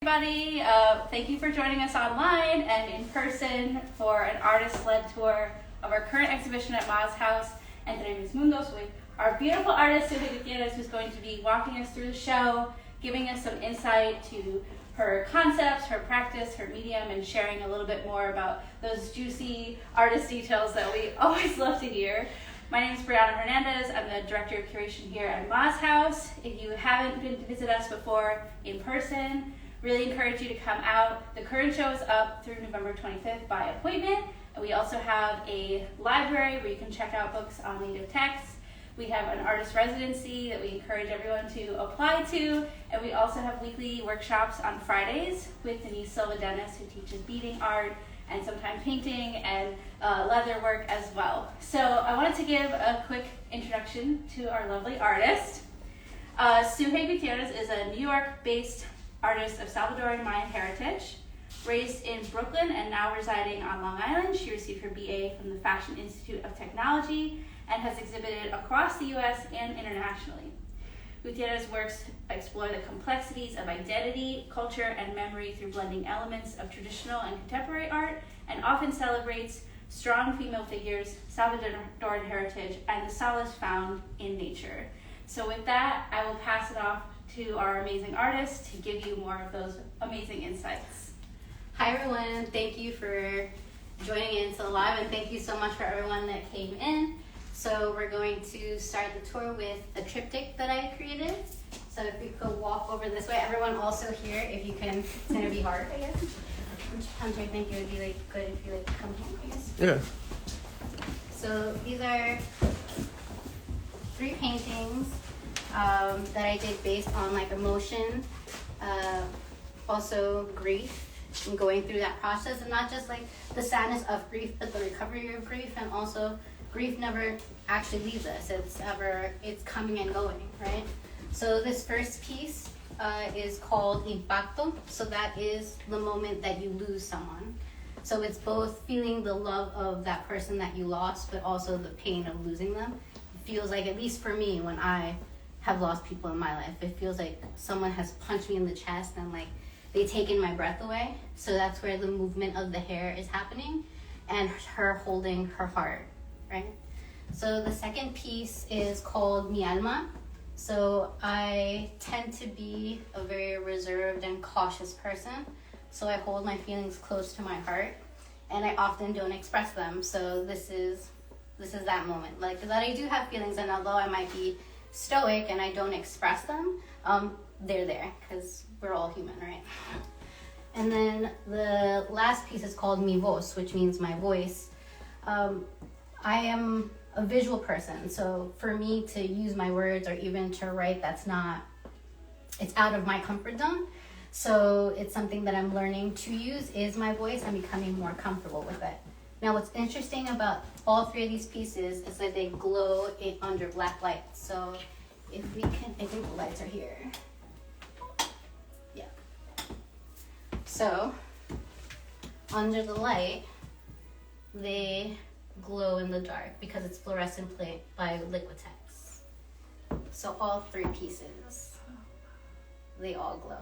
Everybody, thank you for joining us online and in person for an artist-led tour of our current exhibition at Ma's house, Entre, Mundos, with our beautiful artist Sueey Gutierrez, who's going to be walking us through the show, giving us some insight to her concepts, her practice, her medium, and sharing a little bit more about those juicy artist details that we always love to hear. My name is Brianna Hernandez. I'm the Director of Curation here at Ma's house. If you haven't been to visit us before in person, really encourage you to come out. The current show is up through November 25th by appointment. And we also have a library where you can check out books on native texts. We have an artist residency that we encourage everyone to apply to. And we also have weekly workshops on Fridays with Denise Silva-Dennis, who teaches beading art and sometimes painting and leather work as well. So I wanted to give a quick introduction to our lovely artist. Sueey Gutierrez is a New York-based artist of Salvadoran-Mayan heritage. Raised in Brooklyn and now residing on Long Island, she received her BA from the Fashion Institute of Technology and has exhibited across the US and internationally. Gutierrez works explore the complexities of identity, culture, and memory through blending elements of traditional and contemporary art, and often celebrates strong female figures, Salvadoran heritage, and the solace found in nature. So with that, I will pass it off to our amazing artist to give you more of those amazing insights. Hi everyone, thank you for joining in to the live, and thank you so much for everyone that came in. So we're going to start the tour with a triptych that I created. So if we could walk over this way, everyone also here, if you can, it's gonna be hard, I guess. Hunter, I think it would be good if you come home, I guess. Yeah. So these are 3 paintings that I did based on emotion, also grief, and going through that process, and not just the sadness of grief, but the recovery of grief, and also grief never actually leaves us. It's coming and going, right? So this first piece is called impacto. So that is the moment that you lose someone. So it's both feeling the love of that person that you lost, but also the pain of losing them. It feels like, at least for me, when I have lost people in my life, it feels like someone has punched me in the chest and they've taken my breath away. So that's where the movement of the hair is happening and her holding her heart, right? So the second piece is called Mi Alma. So I tend to be a very reserved and cautious person. So I hold my feelings close to my heart and I often don't express them. So this is that moment. That I do have feelings, and although I might be stoic and I don't express them, they're there because we're all human, right? And then the last piece is called Mi Voz, which means my voice. I am a visual person, so for me to use my words or even to write, it's out of my comfort zone. So it's something that I'm learning to use is my voice. I'm becoming more comfortable with it. Now, what's interesting about all 3 of these pieces is that they glow under black light. So if we can, I think the lights are here. Yeah. So under the light, they glow in the dark because it's fluorescent plate by Liquitex. So all 3 pieces, they all glow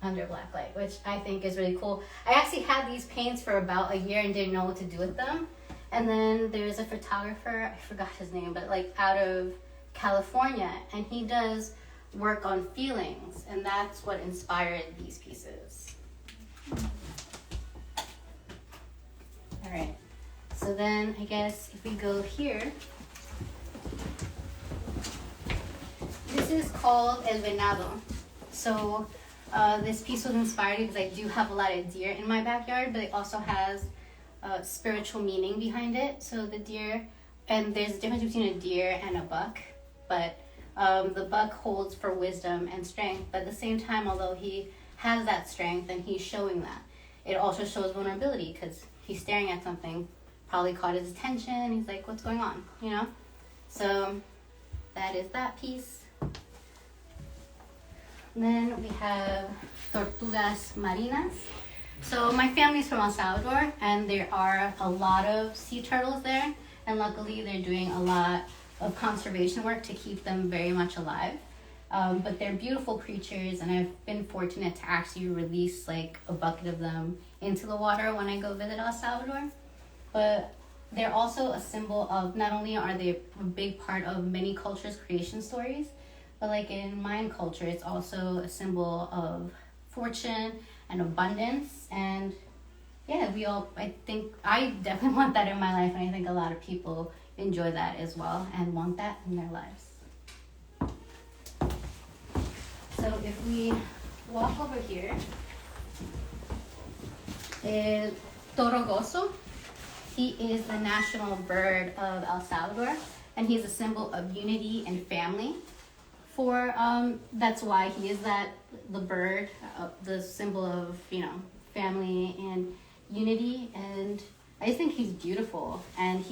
under black light, which I think is really cool. I actually had these paints for about a year and didn't know what to do with them. And then there's a photographer, I forgot his name, but out of California, and he does work on feelings, and that's what inspired these pieces. All right, so then I guess if we go here, this is called El Venado. So this piece was inspired because I do have a lot of deer in my backyard, but it also has spiritual meaning behind it. So the deer, and there's a difference between a deer and a buck, but the buck holds for wisdom and strength, but at the same time, although he has that strength and he's showing that, it also shows vulnerability because he's staring at something, probably caught his attention, and he's like, what's going on, you know? So that is that piece. Then we have Tortugas Marinas. So my family's from El Salvador, and there are a lot of sea turtles there, and luckily they're doing a lot of conservation work to keep them very much alive. But they're beautiful creatures, and I've been fortunate to actually release like a bucket of them into the water when I go visit El Salvador. But they're also a symbol of, not only are they a big part of many cultures' creation stories, but like in Mayan culture, it's also a symbol of fortune and abundance. And yeah, I think I definitely want that in my life, and I think a lot of people enjoy that as well and want that in their lives. So if we walk over here, Torogoso, he is the national bird of El Salvador, and he's a symbol of unity and family. That's why he is the bird, the symbol of, family and unity. And I just think he's beautiful. And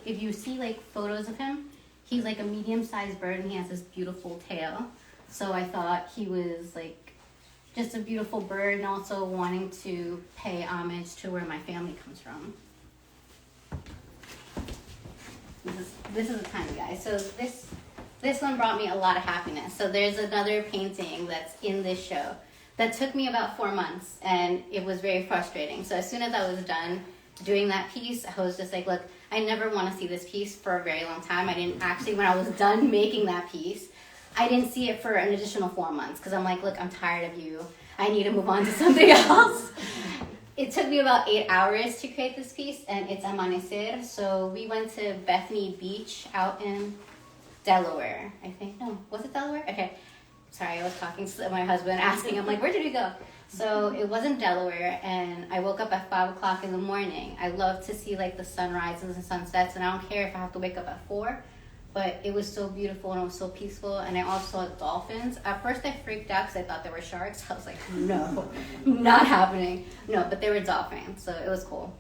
if you see like photos of him, he's like a medium-sized bird, and he has this beautiful tail. So I thought he was like just a beautiful bird, and also wanting to pay homage to where my family comes from. This is a tiny guy. So this one brought me a lot of happiness. So there's another painting that's in this show that took me about 4 months, and it was very frustrating. So as soon as I was done doing that piece, I was just like, look, I never want to see this piece for a very long time. I didn't actually, when I was done making that piece, I didn't see it for an additional 4 months, because I'm like, look, I'm tired of you. I need to move on to something else. It took me about 8 hours to create this piece, and it's Amanecer. So we went to Bethany Beach out in Delaware, I think. No, was it Delaware? Okay. Sorry, I was talking to my husband, asking him, like, where did we go? So it was in Delaware, and I woke up at 5 o'clock in the morning. I love to see, like, the sunrises and sunsets, and I don't care if I have to wake up at 4. But it was so beautiful, and it was so peaceful. And I also saw dolphins. At first I freaked out because I thought they were sharks. I was like, no, not happening. No, but they were dolphins, so it was cool.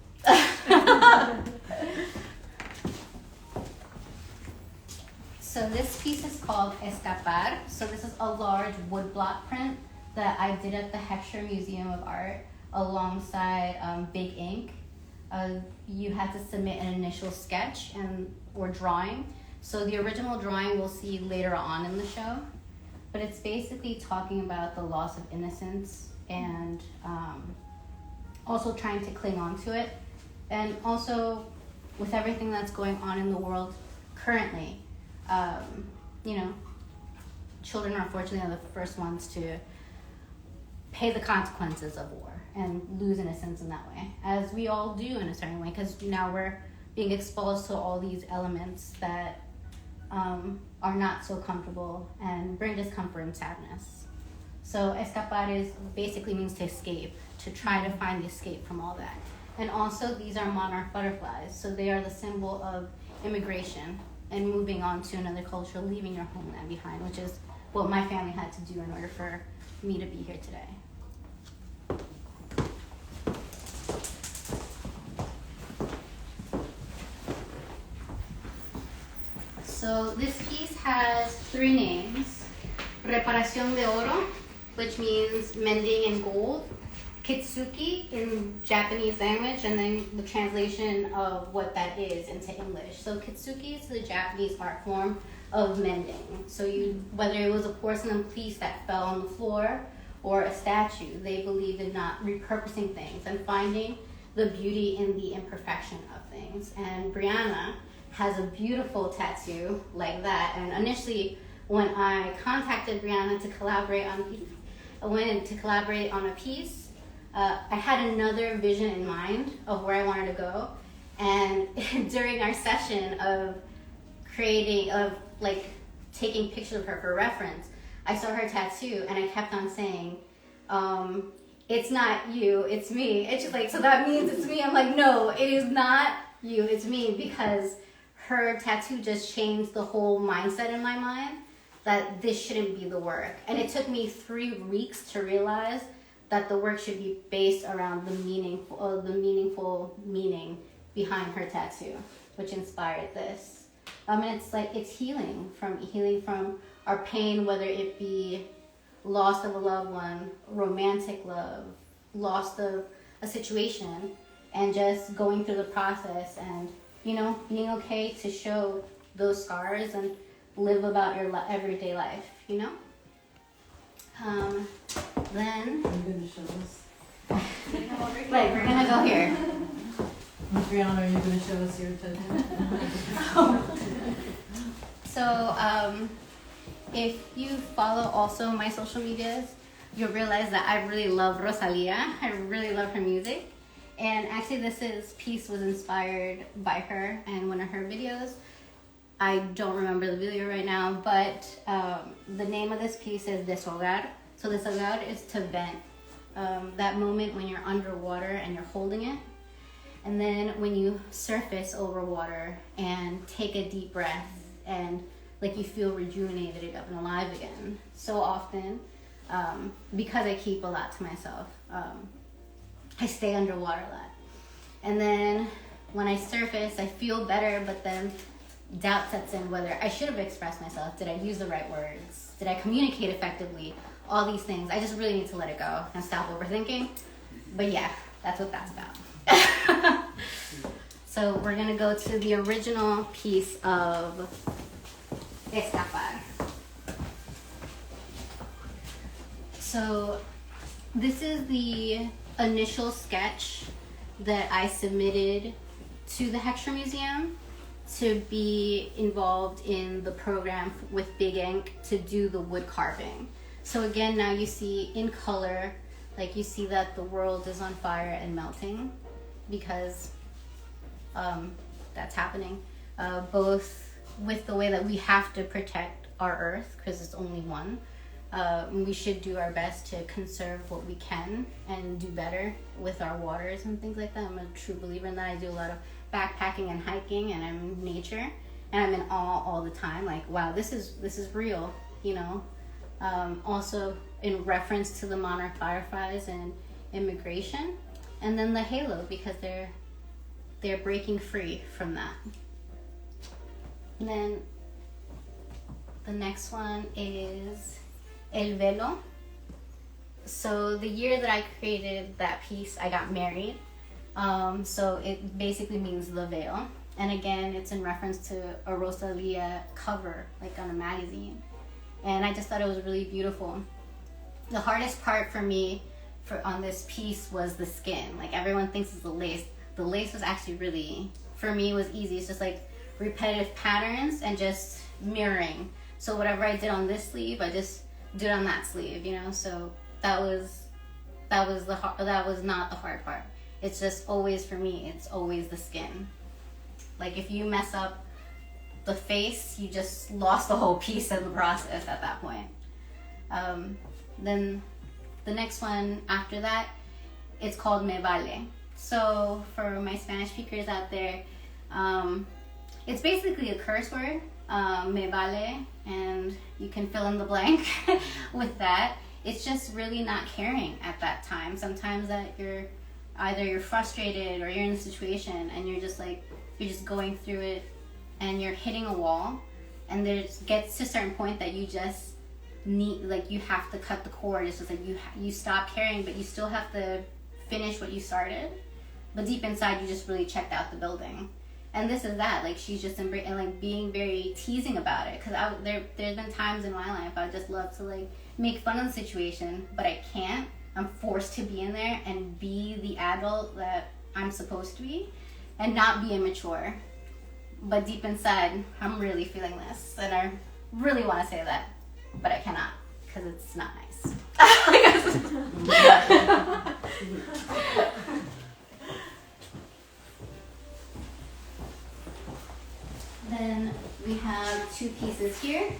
So this piece is called Escapar. So this is a large woodblock print that I did at the Heckscher Museum of Art alongside Big Ink. You had to submit an initial sketch or drawing. So the original drawing we'll see later on in the show, but it's basically talking about the loss of innocence and also trying to cling on to it. And also with everything that's going on in the world currently, children are unfortunately the first ones to pay the consequences of war and lose innocence in that way, as we all do in a certain way, because now we're being exposed to all these elements that are not so comfortable and bring discomfort and sadness. So escapar basically means to escape, to try to find the escape from all that. And also these are monarch butterflies, so they are the symbol of immigration and moving on to another culture, leaving your homeland behind, which is what my family had to do in order for me to be here today. So this piece has 3 names. Reparación de oro, which means mending in gold. Kitsuki in Japanese language, and then the translation of what that is into English. So kitsuki is the Japanese art form of mending. So whether it was a porcelain piece that fell on the floor or a statue, they believed in not repurposing things and finding the beauty in the imperfection of things. And Brianna has a beautiful tattoo like that. And initially, when I contacted Brianna to collaborate on a piece, I had another vision in mind of where I wanted to go. And during our session of taking pictures of her for reference, I saw her tattoo, and I kept on saying, it's not you, it's me. It's just like, so that means it's me. I'm like, no, it is not you, it's me, because her tattoo just changed the whole mindset in my mind that this shouldn't be the work. And it took me 3 weeks to realize that the work should be based around the meaningful meaning behind her tattoo, which inspired this. And it's healing from our pain, whether it be loss of a loved one, romantic love, loss of a situation, and just going through the process and being okay to show those scars and live about your everyday life. you know? Then, Are you going to show us? like, we're gonna go here. Brianna, are you going to show us your tattoo? So, if you follow also my social medias, you'll realize that I really love Rosalia. I really love her music. And actually this piece was inspired by her and one of her videos. I don't remember the video right now, but the name of this piece is Deshogar. So deshogar is to vent. That moment when you're underwater and you're holding it. And then when you surface over water and take a deep breath and like you feel rejuvenated up and alive again. So often, because I keep a lot to myself, I stay underwater a lot. And then when I surface, I feel better, but then doubt sets in whether I should have expressed myself. Did I use the right words? Did I communicate effectively? All these things. I just really need to let it go and stop overthinking. But yeah, that's what that's about. So we're gonna go to the original piece of Escapar. So this is the initial sketch that I submitted to the Hextra Museum to be involved in the program with Big Ink to do the wood carving. So again, now you see in color, like you see that the world is on fire and melting because that's happening. Both with the way that we have to protect our earth because it's only one. We should do our best to conserve what we can and do better with our waters and things like that. I'm a true believer in that. I do a lot of backpacking and hiking, and I'm in nature, and I'm in awe all the time. Like, wow, this is real, you know. Also in reference to the monarch fireflies and immigration, and then the halo because they're breaking free from that. And then the next one is El Velo. So the year that I created that piece, I got married. So it basically means the veil. And again, it's in reference to a Rosalia cover, like on a magazine. And I just thought it was really beautiful. The hardest part for me on this piece was the skin. Like everyone thinks it's the lace. The lace was actually really, for me, was easy. It's just like repetitive patterns and just mirroring. So whatever I did on this sleeve, I just did on that sleeve, you know. So that was not the hard part. It's just always, for me, it's always the skin. Like if you mess up the face, you just lost the whole piece in the process at that point. Then the next one after that, it's called Me Vale. So for my Spanish speakers out there, it's basically a curse word, Me Vale, and you can fill in the blank with that. It's just really not caring at that time. Sometimes that you're frustrated or you're in a situation and you're just going through it and you're hitting a wall, and there gets to a certain point that you just need, like, you have to cut the cord. It's just like you stop caring, but you still have to finish what you started. But deep inside, you just really checked out the building. And this is that, like, she's just and like being very teasing about it. Because there's been times in my life I just love to like make fun of the situation, but I can't. I'm forced to be in there and be the adult that I'm supposed to be, and not be immature. But deep inside, I'm really feeling this, and I really want to say that, but I cannot because it's not nice. Then we have two pieces here.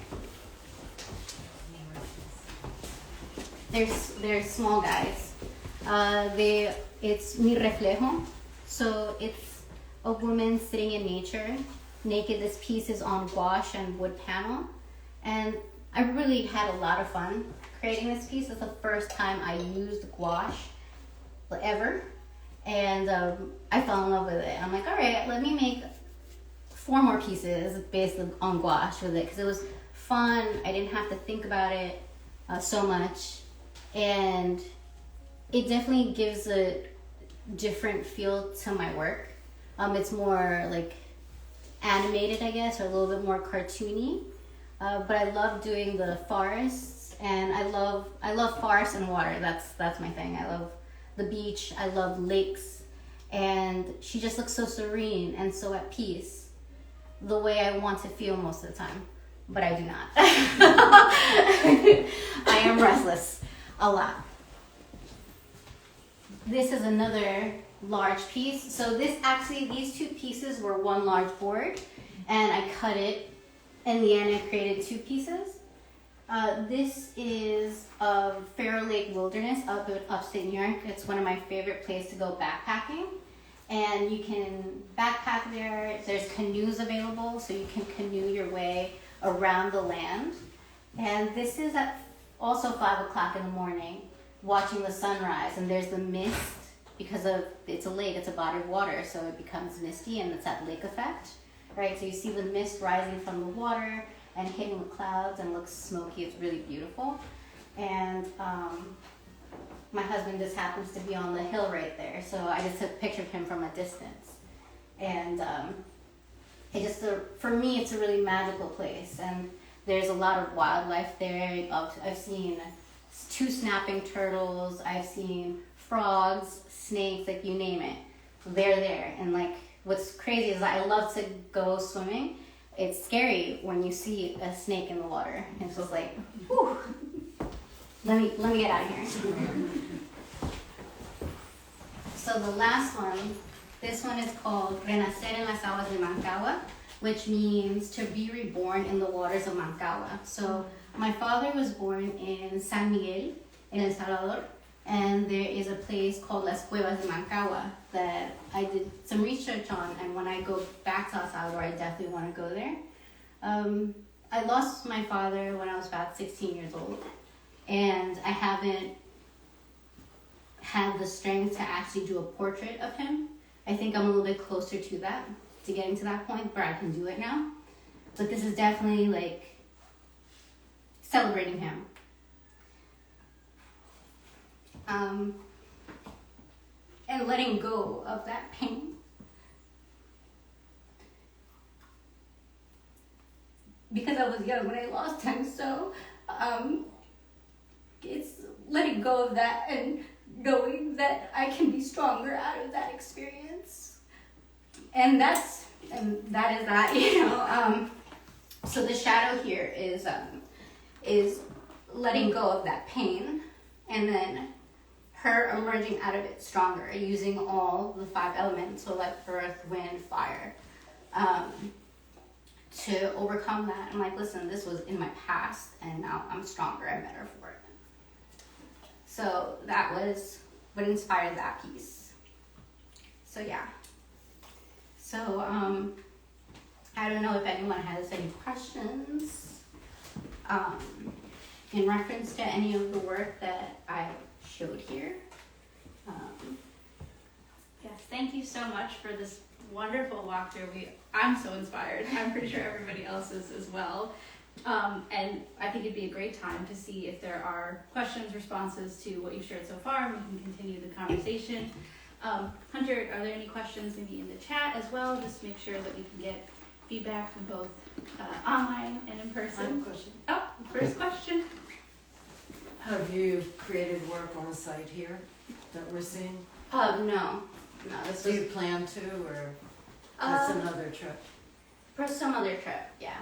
They're small guys. It's Mi Reflejo. So it's a woman sitting in nature, naked. This piece is on gouache and wood panel. And I really had a lot of fun creating this piece. It's the first time I used gouache ever. And I fell in love with it. I'm like, all right, let me make 4 more pieces based on gouache with it, because it was fun. I didn't have to think about it so much, and it definitely gives a different feel to my work. It's more like animated, I guess, or a little bit more cartoony, But I love doing the forests, and I love forests and water. That's my thing. I love the beach. I love lakes, and she just looks so serene and so at peace, the way I want to feel most of the time. But I do not. I am restless a lot. This is another large piece. So these two pieces were one large board, and I cut it. In the end, I created two pieces. This is of Fair Lake Wilderness up in upstate New York. It's one of my favorite places to go backpacking. And you can backpack there. There's canoes available, so you can canoe your way around the land. And this is at also 5 o'clock in the morning, watching the sunrise. And there's the mist because it's a lake, it's a body of water, so it becomes misty, and it's that lake effect. Right, so you see the mist rising from the water and hitting the clouds, and looks smoky. It's really beautiful. And my husband just happens to be on the hill right there, so I just took a picture of him from a distance. And for me, it's a really magical place, and there's a lot of wildlife there. I've seen 2 snapping turtles. I've seen frogs, snakes, like you name it. They're there, and like. What's crazy is that I love to go swimming. It's scary when you see a snake in the water. It's just like, whew. Let me get out of here. So the last one, this one is called Renacer en las aguas de Mancagua, which means to be reborn in the waters of Mancagua. So my father was born in San Miguel, in El Salvador. And there is a place called Las Cuevas de Mancagua that I did some research on, and when I go back to El Salvador, I definitely want to go there. I lost my father when I was about 16 years old, and I haven't had the strength to actually do a portrait of him. I think I'm a little bit closer to that, to getting to that point where I can do it now. But this is definitely like celebrating him. And letting go of that pain. Because I was young when I lost him, so it's letting go of that and knowing that I can be stronger out of that experience. And that is that, you know. So the shadow here is letting go of that pain, and then her emerging out of it stronger, using all the 5 elements, so like earth, wind, fire, to overcome that. I'm like, listen, this was in my past, and now I'm stronger and better for it. So that was what inspired that piece. So yeah. So I don't know if anyone has any questions in reference to any of the work that I showed here. Yes, thank you so much for this wonderful walkthrough. I'm so inspired. I'm pretty sure everybody else is as well. And I think it'd be a great time to see if there are questions, responses to what you've shared so far, and we can continue the conversation. Hunter, are there any questions maybe in the chat as well? Just make sure that we can get feedback from both online and in person. I have a question. Oh, first question. Have you created work on the site here that we're seeing? No, this Do was you plan to, or that's another trip? for some other trip, yeah.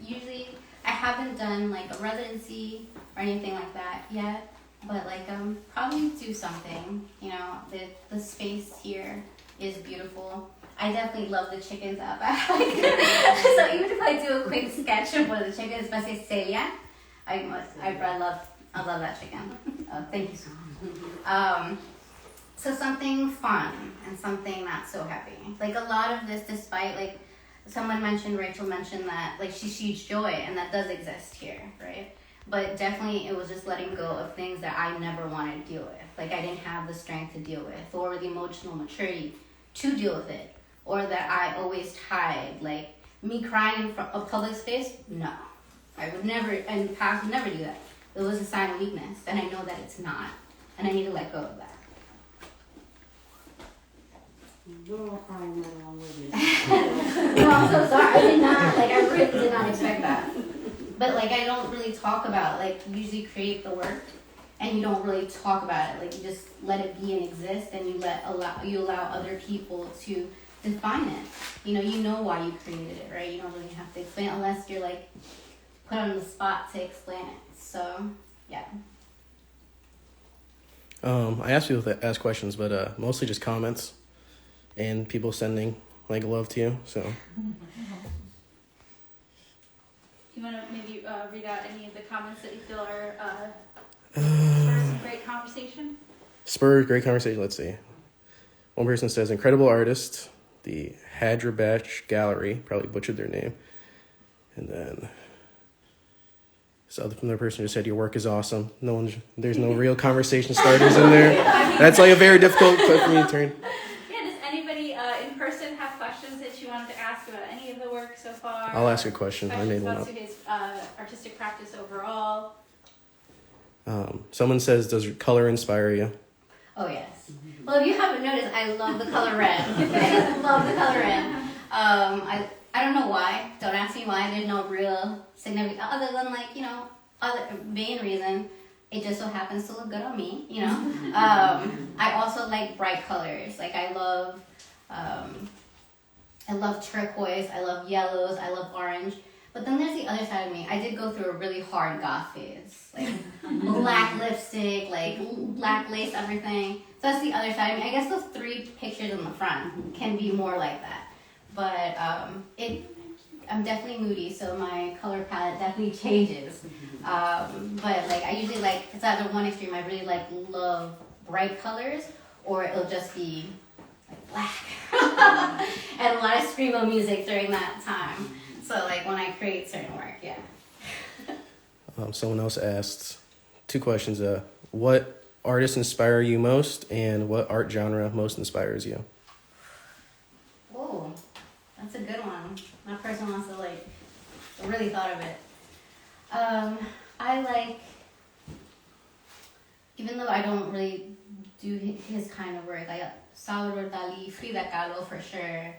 Usually I haven't done like a residency or anything like that yet, but like probably do something. You know, the space here is beautiful. I definitely love the chickens out back. So even if I do a quick sketch of one of the chickens, but say Celia, I love that chicken. Thank you so much. So something fun and something not so heavy. Like a lot of this, despite like Rachel mentioned that like she sees joy, and that does exist here, right? But definitely it was just letting go of things that I never wanted to deal with. Like I didn't have the strength to deal with, or the emotional maturity to deal with it, or that I always hide. Like me crying in a public space, no. I would never, in the past, would never do that. It was a sign of weakness, and I know that it's not, and I need to let go of that. Girl crying right along with you. No, I'm so sorry. I did not, like, I really did not expect that. But, like, I don't really talk about, like, you usually create the work and you don't really talk about it. Like, you just let it be and exist, and you allow other people to define it. You know why you created it, right? You don't really have to explain it unless you're, like, put on the spot to explain it. So, yeah. I asked people to ask questions, but mostly just comments and people sending like love to you. So, You want to maybe read out any of the comments that you feel are spurs some great conversation? spur great conversation. Let's see. One person says, "Incredible artist." The Hadrabach Gallery, probably butchered their name, and then this other person just said, "Your work is awesome." There's no real conversation starters in there. That's like a very difficult clip for me to turn. Yeah, does anybody in person have questions that you wanted to ask about any of the work so far? I'll ask a question. I made one up. Questions about Sueey's artistic practice overall? Someone says, "Does color inspire you?" Oh, yes. Well, if you haven't noticed, I love the color red. I love the color red. I don't know why. Don't ask me why. There's no real significant, other than, like, other main reason. It just so happens to look good on me, I also like bright colors. Like, I love turquoise. I love yellows. I love orange. But then there's the other side of me. I did go through a really hard goth phase. Like, black lipstick, like, black lace, everything. So that's the other side of me. I guess those 3 pictures in the front can be more like that. But I'm definitely moody, so my color palette definitely changes. But, like, I usually, like, it's either one extreme. I really, like, love bright colors, or it'll just be, like, black. And a lot of screamo music during that time. So, like, when I create certain work, yeah. Someone else asked 2 questions. What artists inspire you most, and what art genre most inspires you? Oh, that's a good one. That person wants to, like, really thought of it. I like, even though I don't really do his kind of work, like Salvador Dali, Frida Kahlo for sure,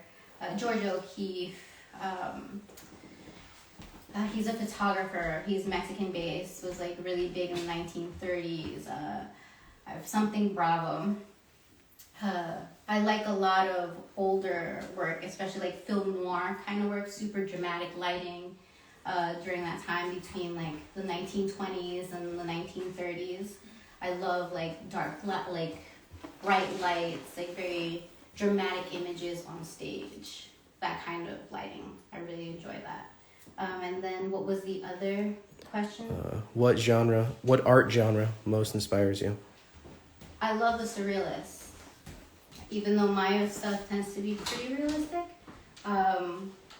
George O'Keeffe. He's a photographer. He's Mexican based. Was, like, really big in the 1930s. I have Something Bravo. I like a lot of older work, especially like film noir kind of work, super dramatic lighting during that time between, like, the 1920s and the 1930s. I love, like, like bright lights, like very dramatic images on stage. That kind of lighting. I really enjoy that. And then what was the other question? What art genre most inspires you? I love the surrealists. Even though my stuff tends to be pretty realistic,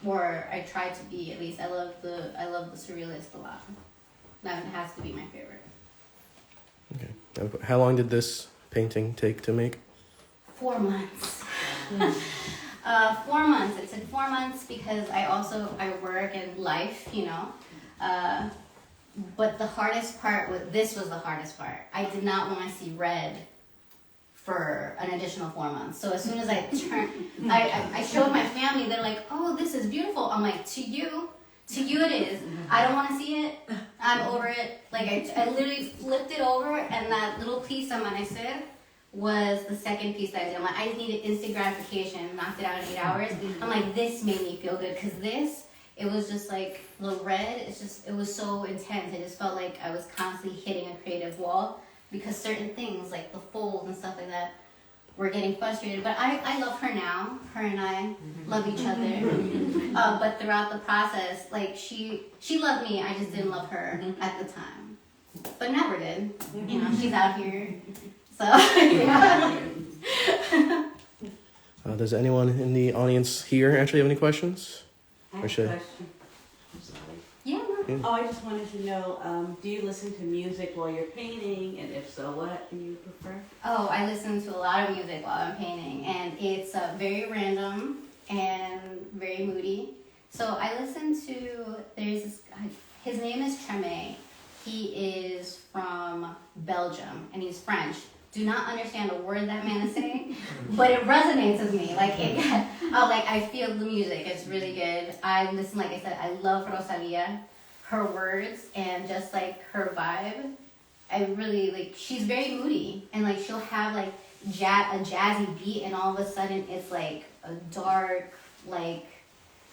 or I try to be at least. I love the surrealist a lot. That has to be my favorite. Okay. How long did this painting take to make? 4 months. 4 months. It took 4 months because I work and life, But the hardest part was the hardest part. I did not want to see red for an additional 4 months. So as soon as I showed my family, they're like, "Oh, this is beautiful." I'm like, to you it is. I don't want to see it. I'm over it. Like, I literally flipped it over, and that little piece on my side was the second piece that I did. I'm like, I just needed instant gratification, knocked it out in 8 hours. I'm like, this made me feel good, because it was just like the red, it was so intense. I just felt like I was constantly hitting a creative wall, because certain things, like the fold and stuff like that, were getting frustrated. But I love her now. Her and I love each other. But throughout the process, like, she loved me, I just didn't love her at the time. But never did. She's out here. So, yeah. Does anyone in the audience here actually have any questions? I have a question. I'm sorry. Yeah. Oh, I just wanted to know, do you listen to music while you're painting? And if so, what do you prefer? Oh, I listen to a lot of music while I'm painting, and it's very random and very moody. So I listen to, there's this guy, his name is Treme. He is from Belgium, and he's French, do not understand a word that man is saying, but it resonates with me. Like I feel the music. It's really good. I listen, like I said, I love Rosalia, her words and just like her vibe. I really like. She's very moody, and like she'll have like a jazzy beat, and all of a sudden it's like a dark, like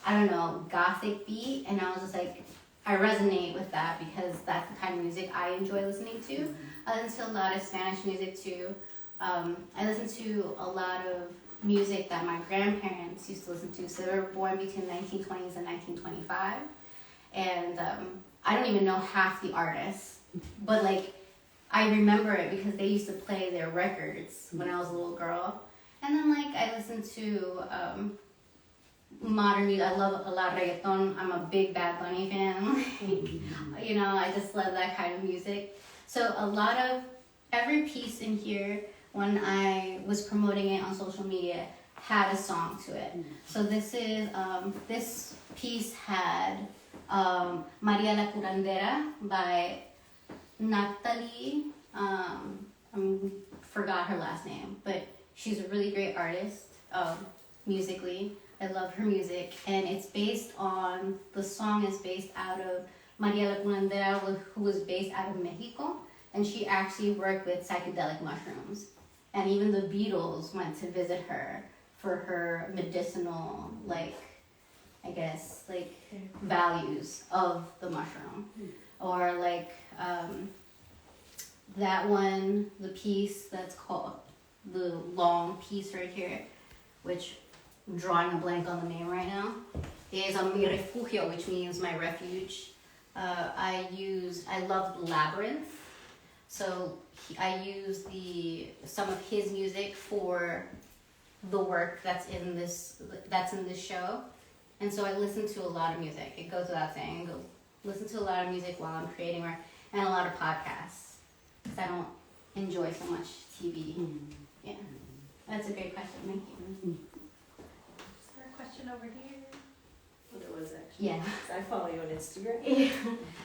I don't know, gothic beat, and I was just like, I resonate with that because that's the kind of music I enjoy listening to. I listen to a lot of Spanish music too. I listen to a lot of music that my grandparents used to listen to. So they were born between 1920s and 1925. And I don't even know half the artists. But like, I remember it because they used to play their records when I was a little girl. And then like, I listen to modern music. I love a lot of reggaeton. I'm a big Bad Bunny fan. You know, I just love that kind of music. So a lot of every piece in here, when I was promoting it on social media, had a song to it. So this is this piece had Maria la Curandera by Natalie. I forgot her last name, but she's a really great artist musically. I love her music, and it's based on, the song is based out of Maria la Curandera, who was based out of Mexico, and she actually worked with psychedelic mushrooms. And even the Beatles went to visit her for her medicinal, like, I guess, like, values of the mushroom. Or like, that one, the piece that's called, the long piece right here, which I'm drawing a blank on the name right now, is Mi Refugio, which means my refuge. I love Labyrinth, so I use some of his music for the work that's in this show, and so I listen to a lot of music. It goes without saying, listen to a lot of music while I'm creating work, and a lot of podcasts, because I don't enjoy so much TV. Yeah, that's a great question. Thank you. Is there a question over here? Well, there was actually. Yeah. So I follow you on Instagram, Yeah.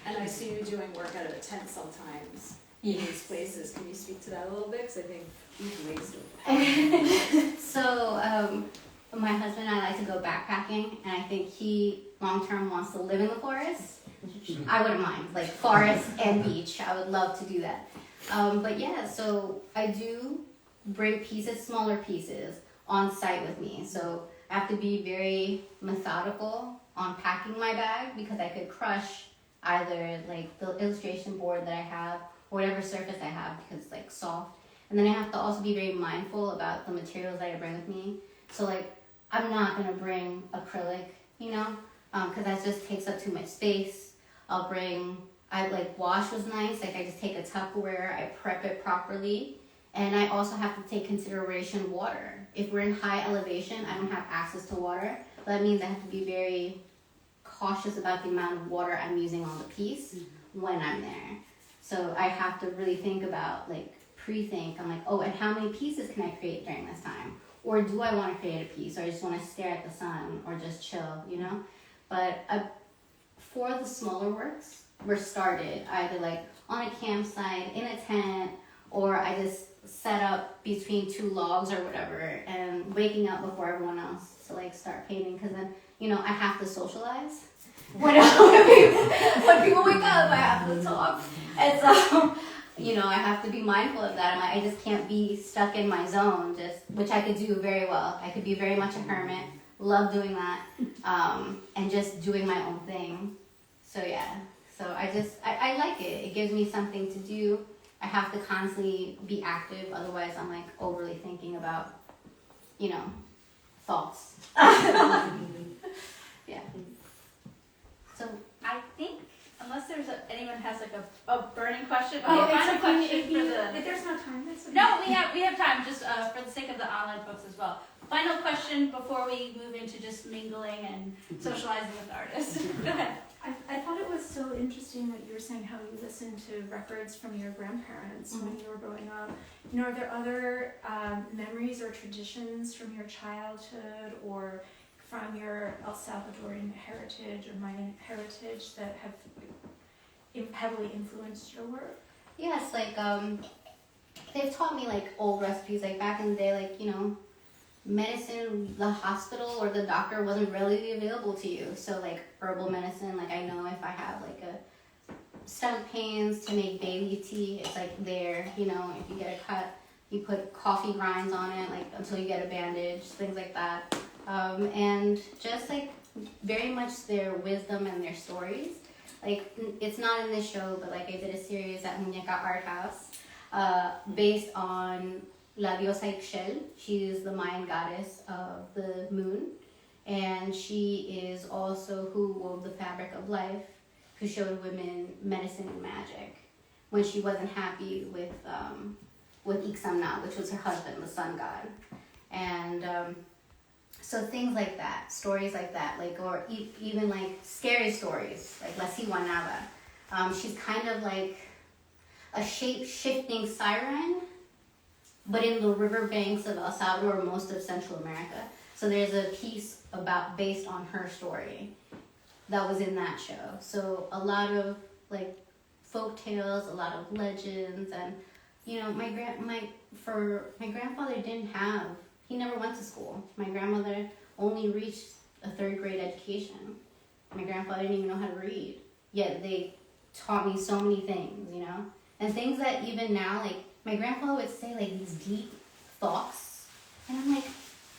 and I see you doing work out of a tent sometimes in these places. Can you speak to that a little bit? Because I think you've wasted it. So, my husband and I like to go backpacking, and I think he long-term wants to live in the forest. I wouldn't mind, like forest and beach. I would love to do that. But yeah, so I do bring pieces, smaller pieces, on site with me. So I have to be very methodical on packing my bag because I could crush either like the illustration board that I have or whatever surface I have because it's like soft. And then I have to also be very mindful about the materials that I bring with me. So like, I'm not gonna bring acrylic, you know, because that just takes up too much space. I like wash was nice, like I just take a Tupperware, I prep it properly. And I also have to take consideration water. If we're in high elevation, I don't have access to water. That means I have to be very cautious about the amount of water I'm using on the piece when I'm there. So I have to really think about, like, pre-think. I'm like, oh, and how many pieces can I create during this time? Or do I want to create a piece, or I just want to stare at the sun, or just chill, you know? But for the smaller works, we're started either like on a campsite, in a tent, or I just set up between two logs or whatever, and waking up before everyone else to like start painting, because then, you know, I have to socialize. When people wake up, I have to talk. And so, you know, I have to be mindful of that. I just can't be stuck in my zone, which I could do very well. I could be very much a hermit, love doing that, and just doing my own thing. So yeah, so I like it. It gives me something to do. I have to constantly be active, otherwise I'm like overly thinking about, you know, thoughts. Yeah. So I think, unless anyone has like a burning question, Oh, okay, final it's okay question for the. if there's no time, that's okay. No, we have time, just for the sake of the online folks as well. Final question before we move into just mingling and socializing with artists. Go ahead. I thought it was so interesting what you were saying, how you listened to records from your grandparents when you were growing up. You know, are there other memories or traditions from your childhood or from your El Salvadorian heritage or Mayan heritage that have heavily influenced your work? yes, like they've taught me like old recipes, like back in the day, like, you know, medicine, the hospital or the doctor wasn't readily available to you. So like herbal medicine, like I know if I have like a stomach pains to make baby tea, it's like there, you know, if you get a cut, you put coffee grinds on it, like until you get a bandage, things like that. And just like very much their wisdom and their stories. Like it's not in this show, but like I did a series at Muñeca Art House, based on La Diosa Ixchel. She is the Mayan goddess of the moon, and she is also who wove the fabric of life, who showed women medicine and magic when she wasn't happy with Ixamna, which was her husband, the sun god. And so things like that, stories like that, like or even like scary stories, like La Siwanaba. She's kind of like a shape-shifting siren, but in the riverbanks of El Salvador, most of Central America. So there's a piece based on her story that was in that show. So a lot of like folk tales, a lot of legends, and you know, my grandfather he never went to school. My grandmother only reached a 3rd grade education. My grandfather didn't even know how to read, yet they taught me so many things, you know, and things that even now, like my grandfather would say like these deep thoughts, and I'm like,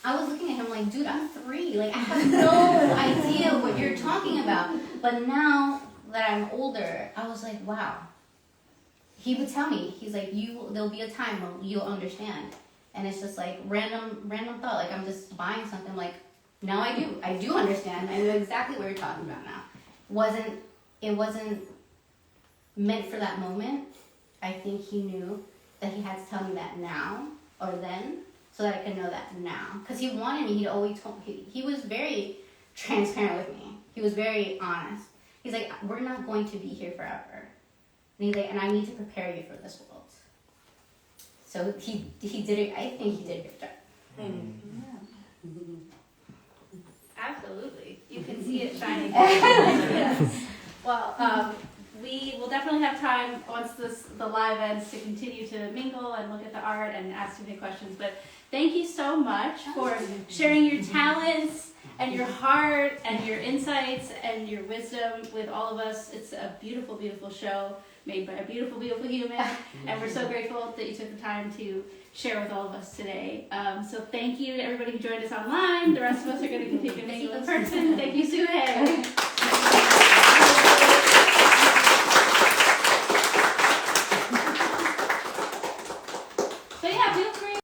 I was looking at him like, dude, I'm 3, like I have no idea what you're talking about. But now that I'm older, I was like, wow. He would tell me, he's like, there'll be a time when you'll understand. And it's just like random thought, like I'm just buying something, like now I do understand. I know exactly what you're talking about now. It wasn't meant for that moment. I think he knew that he had to tell me that now or then, so that I could know that now. Because he wanted me, he'd always told me, he was very transparent with me. He was very honest. He's like, we're not going to be here forever. And he's like, and I need to prepare you for this world. So he did it, I think he did a good job. Absolutely. You can see it shining. Yes. Well, we will definitely have time once the live ends to continue to mingle and look at the art and ask you any questions. But thank you so much for sharing your talents and your heart and your insights and your wisdom with all of us. It's a beautiful, beautiful show made by a beautiful, beautiful human. And we're so grateful that you took the time to share with all of us today. So thank you to everybody who joined us online. The rest of us are going to continue to mingle in person. Thank you, Sueey.